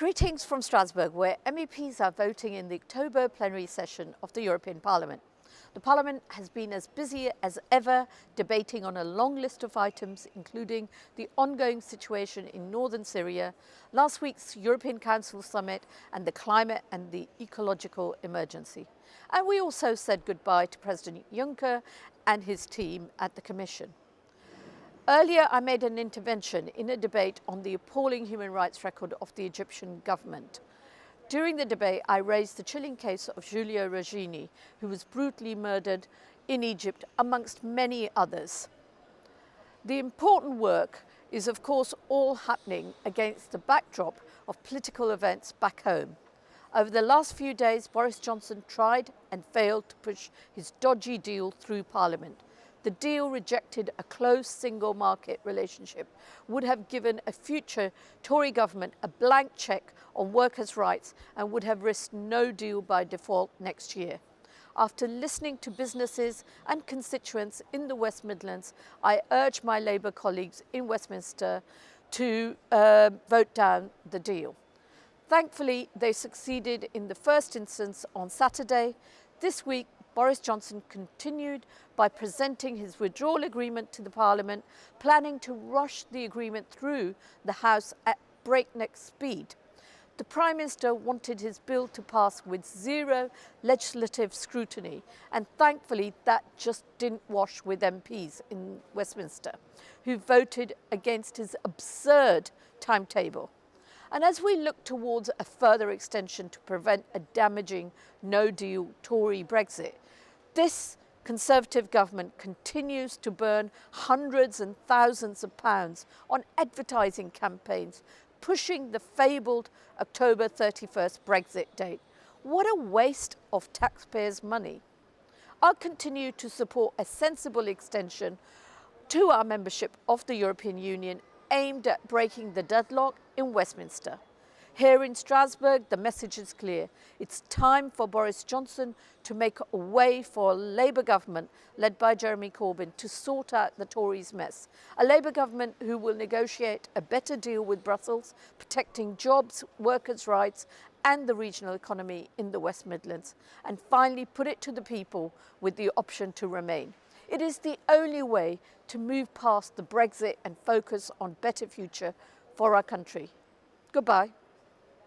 Greetings from Strasbourg, where MEPs are voting in the October plenary session of the European Parliament. The Parliament has been as busy as ever debating on a long list of items, including the ongoing situation in northern Syria, last week's European Council summit, and the climate and the ecological emergency. And we also said goodbye to President Juncker and his team at the Commission. Earlier, I made an intervention in a debate on the appalling human rights record of the Egyptian government. During the debate, I raised the chilling case of Giulio Regeni, who was brutally murdered in Egypt, amongst many others. The important work is, of course, all happening against the backdrop of political events back home. Over the last few days, Boris Johnson tried and failed to push his dodgy deal through Parliament. The deal rejected a close single market relationship, would have given a future Tory government a blank cheque on workers' rights, and would have risked no deal by default next year. After listening to businesses and constituents in the West Midlands, I urge my Labour colleagues in Westminster to vote down the deal. Thankfully, they succeeded in the first instance on Saturday. This week, Boris Johnson continued by presenting his withdrawal agreement to the Parliament, planning to rush the agreement through the House at breakneck speed. The Prime Minister wanted his bill to pass with zero legislative scrutiny, and thankfully that just didn't wash with MPs in Westminster, who voted against his absurd timetable. And as we look towards a further extension to prevent a damaging no-deal Tory Brexit, this Conservative government continues to burn hundreds and thousands of pounds on advertising campaigns, pushing the fabled October 31st Brexit date. What a waste of taxpayers' money. I'll continue to support a sensible extension to our membership of the European Union aimed at breaking the deadlock in Westminster. Here in Strasbourg, the message is clear. It's time for Boris Johnson to make a way for a Labour government led by Jeremy Corbyn to sort out the Tories' mess. A Labour government who will negotiate a better deal with Brussels, protecting jobs, workers' rights and the regional economy in the West Midlands, and finally put it to the people with the option to remain. It is the only way to move past the Brexit and focus on a better future for our country. Goodbye.